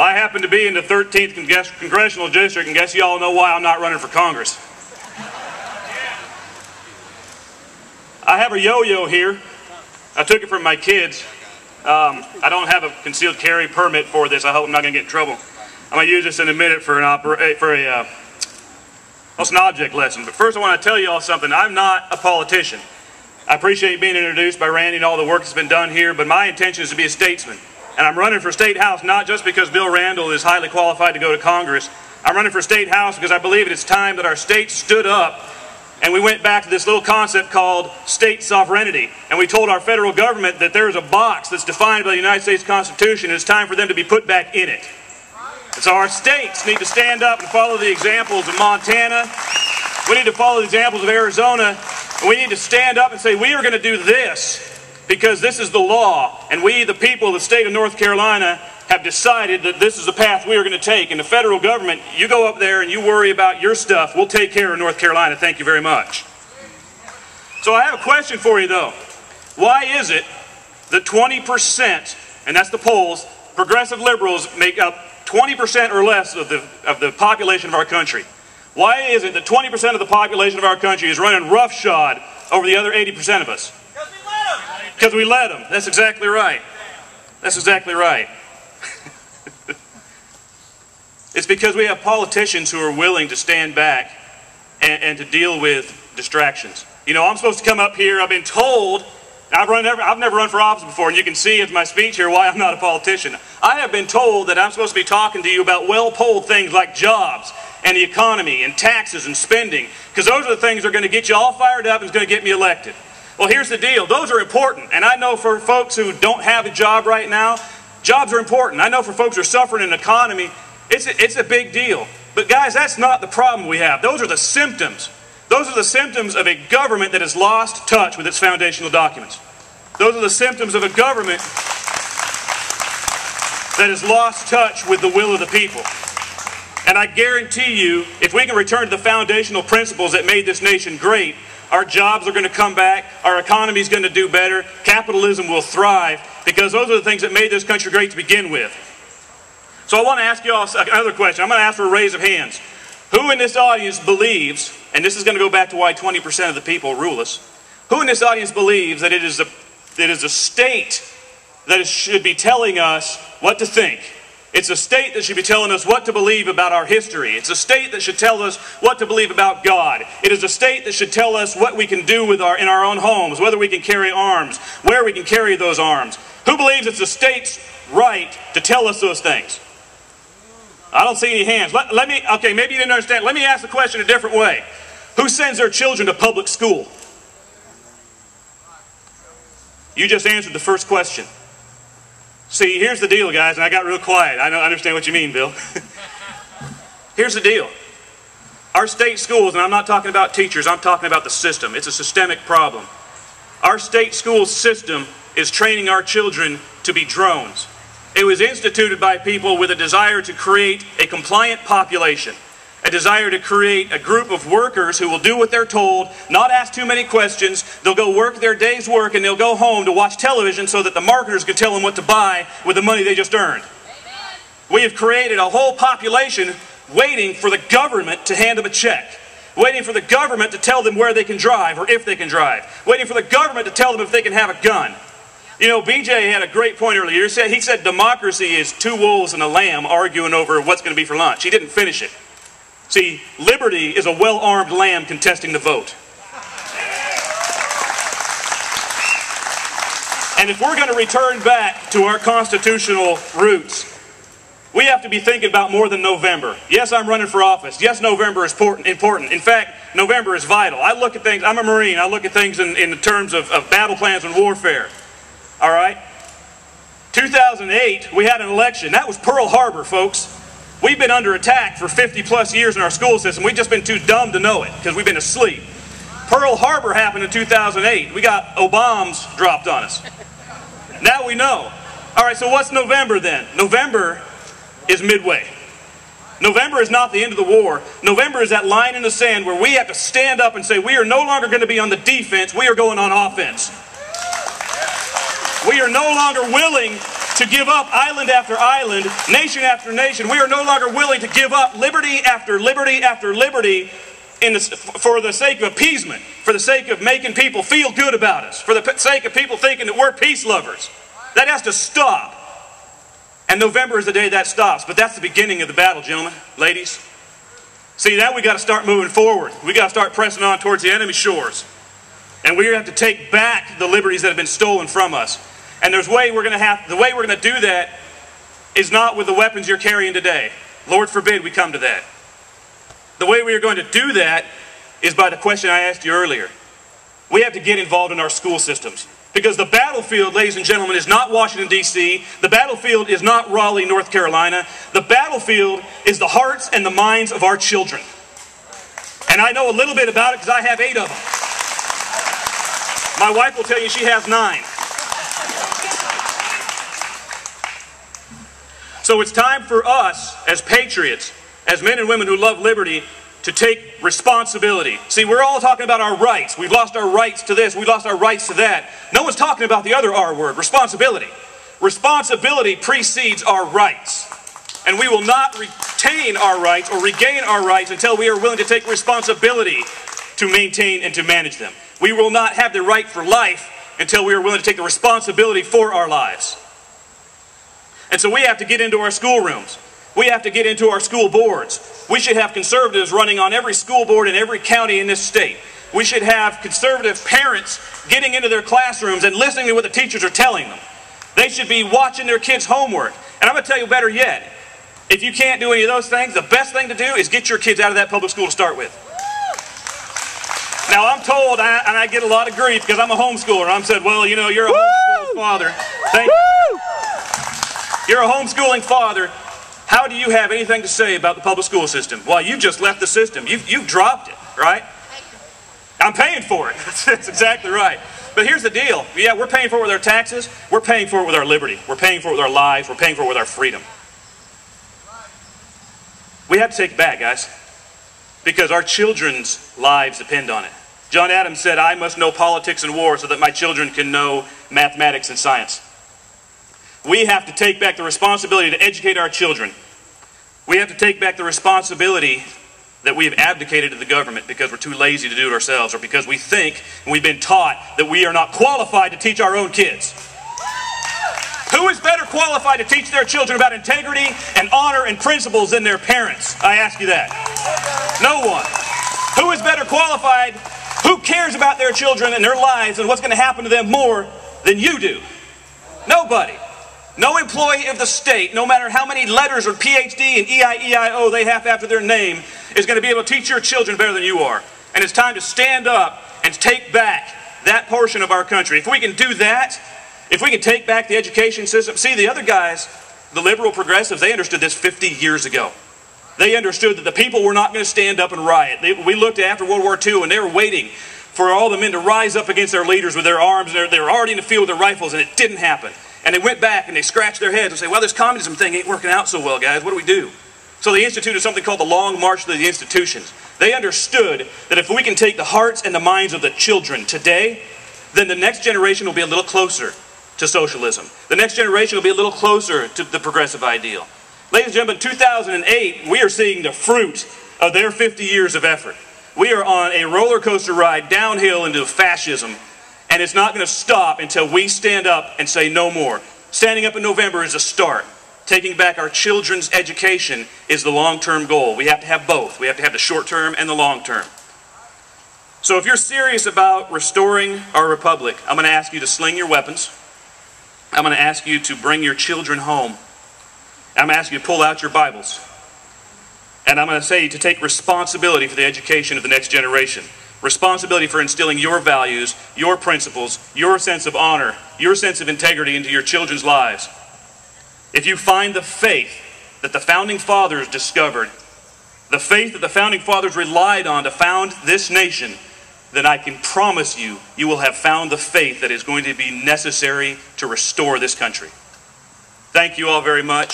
I happen to be in the 13th Congressional District, and guess you all know why I'm not running for Congress. I have a yo-yo here. I took it from my kids. I don't have a concealed carry permit for this. I hope I'm not going to get in trouble. I'm going to use this in a minute for an object lesson. But first I want to tell you all something. I'm not a politician. I appreciate being introduced by Randy and all the work that's been done here, but my intention is to be a statesman. And I'm running for State House not just because Bill Randall is highly qualified to go to Congress. I'm running for State House because I believe it's time that our state stood up and we went back to this little concept called state sovereignty. And we told our federal government that there's a box that's defined by the United States Constitution and it's time for them to be put back in it. And so our states need to stand up and follow the examples of Montana. We need to follow the examples of Arizona. And we need to stand up and say, we are going to do this because this is the law. And we, the people of the state of North Carolina, have decided that this is the path we are going to take. And the federal government, you go up there and you worry about your stuff. We'll take care of North Carolina. Thank you very much. So I have a question for you, though. Why is it that 20%, and that's the polls, progressive liberals make up 20% or less of the population of our country? Why is it that 20% of the population of our country is running roughshod over the other 80% of us? Because we let them. Because we let them. That's exactly right. That's exactly right. It's because we have politicians who are willing to stand back and to deal with distractions. You know, I'm supposed to come up here, I've been told, I've never run for office before, and you can see in my speech here why I'm not a politician. I have been told that I'm supposed to be talking to you about well-polled things like jobs and the economy and taxes and spending, because those are the things that are going to get you all fired up and is going to get me elected. Well, here's the deal. Those are important, and I know for folks who don't have a job right now, jobs are important. I know for folks who are suffering in the economy, it's a big deal. But guys, that's not the problem we have. Those are the symptoms. Those are the symptoms of a government that has lost touch with its foundational documents. Those are the symptoms of a government that has lost touch with the will of the people. And I guarantee you, if we can return to the foundational principles that made this nation great, our jobs are going to come back, our economy is going to do better, capitalism will thrive, because those are the things that made this country great to begin with. So I want to ask you all another question. I'm going to ask for a raise of hands. Who in this audience believes, and this is going to go back to why 20% of the people rule us, who in this audience believes that it is a state that should be telling us what to think? It's a state that should be telling us what to believe about our history. It's a state that should tell us what to believe about God. It is a state that should tell us what we can do in our own homes, whether we can carry arms, where we can carry those arms. Who believes it's the state's right to tell us those things? I don't see any hands. Okay, maybe you didn't understand. Let me ask the question a different way. Who sends their children to public school? You just answered the first question. See, here's the deal, guys, and I got real quiet. I understand what you mean, Bill. Here's the deal. Our state schools, and I'm not talking about teachers, I'm talking about the system. It's a systemic problem. Our state school system is training our children to be drones. It was instituted by people with a desire to create a compliant population, a desire to create a group of workers who will do what they're told, not ask too many questions. They'll go work their day's work and they'll go home to watch television so that the marketers can tell them what to buy with the money they just earned. Amen. We have created a whole population waiting for the government to hand them a check, waiting for the government to tell them where they can drive or if they can drive, waiting for the government to tell them if they can have a gun. You know, BJ had a great point earlier. He said democracy is two wolves and a lamb arguing over what's going to be for lunch. He didn't finish it. See, liberty is a well-armed lamb contesting the vote. And if we're going to return back to our constitutional roots, we have to be thinking about more than November. Yes, I'm running for office. Yes, November is important. In fact, November is vital. I look at things, I'm a Marine, I look at things in terms of battle plans and warfare. All right? 2008, we had an election. That was Pearl Harbor, folks. We've been under attack for 50 plus years in our school system. We've just been too dumb to know it because we've been asleep. Pearl Harbor happened in 2008. We got bombs dropped on us. Now we know. All right, so what's November then? November is midway. November is not the end of the war. November is that line in the sand where we have to stand up and say we are no longer going to be on the defense, we are going on offense. We are no longer willing to give up island after island, nation after nation. We are no longer willing to give up liberty after liberty after liberty for the sake of appeasement, for the sake of making people feel good about us, for the sake of people thinking that we're peace lovers. That has to stop. And November is the day that stops. But that's the beginning of the battle, gentlemen, ladies. See, now we got to start moving forward. We got to start pressing on towards the enemy shores. And we have to take back the liberties that have been stolen from us. And the way we're going to do that is not with the weapons you're carrying today. Lord forbid we come to that. The way we are going to do that is by the question I asked you earlier. We have to get involved in our school systems. Because the battlefield, ladies and gentlemen, is not Washington, D.C. The battlefield is not Raleigh, North Carolina. The battlefield is the hearts and the minds of our children. And I know a little bit about it because I have 8 of them. My wife will tell you she has 9. So it's time for us, as patriots, as men and women who love liberty, to take responsibility. See, we're all talking about our rights. We've lost our rights to this. We've lost our rights to that. No one's talking about the other R word, responsibility. Responsibility precedes our rights. And we will not retain our rights or regain our rights until we are willing to take responsibility to maintain and to manage them. We will not have the right for life until we are willing to take the responsibility for our lives. And so we have to get into our schoolrooms. We have to get into our school boards. We should have conservatives running on every school board in every county in this state. We should have conservative parents getting into their classrooms and listening to what the teachers are telling them. They should be watching their kids' homework. And I'm going to tell you better yet, if you can't do any of those things, the best thing to do is get your kids out of that public school to start with. Now I'm told, and I get a lot of grief because I'm a homeschooler. I'm said, well, you know, you're a homeschooling father. Thank you. You're a homeschooling father. How do you have anything to say about the public school system? Well, you've just left the system. You've dropped it, right? I'm paying for it. That's exactly right. But here's the deal. Yeah, we're paying for it with our taxes. We're paying for it with our liberty. We're paying for it with our lives. We're paying for it with our freedom. We have to take it back, guys, because our children's lives depend on it. John Adams said, I must know politics and war so that my children can know mathematics and science. We have to take back the responsibility to educate our children. We have to take back the responsibility that we have abdicated to the government because we're too lazy to do it ourselves, or because we think and we've been taught that we are not qualified to teach our own kids. Who is better qualified to teach their children about integrity and honor and principles than their parents? I ask you that. No one. Who is better qualified? Who cares about their children and their lives and what's going to happen to them more than you do? Nobody. No employee of the state, no matter how many letters or PhD and EIEIO they have after their name, is going to be able to teach your children better than you are. And it's time to stand up and take back that portion of our country. If we can do that, if we can take back the education system. See, the other guys, the liberal progressives, they understood this 50 years ago. They understood that the people were not going to stand up and riot. We looked after World War II and they were waiting for all the men to rise up against their leaders with their arms. And they were already in the field with their rifles, and it didn't happen. And they went back and they scratched their heads and say, well, this communism thing ain't working out so well, guys. What do we do? So they instituted something called the Long March to the Institutions. They understood that if we can take the hearts and the minds of the children today, then the next generation will be a little closer to socialism. The next generation will be a little closer to the progressive ideal. Ladies and gentlemen, 2008, we are seeing the fruit of their 50 years of effort. We are on a roller coaster ride downhill into fascism. And it's not going to stop until we stand up and say no more. Standing up in November is a start. Taking back our children's education is the long-term goal. We have to have both. We have to have the short-term and the long-term. So if you're serious about restoring our republic, I'm going to ask you to sling your weapons. I'm going to ask you to bring your children home. I'm going to ask you to pull out your Bibles. And I'm going to say to take responsibility for the education of the next generation. Responsibility for instilling your values, your principles, your sense of honor, your sense of integrity into your children's lives. If you find the faith that the Founding Fathers discovered, the faith that the Founding Fathers relied on to found this nation, then I can promise you, you will have found the faith that is going to be necessary to restore this country. Thank you all very much.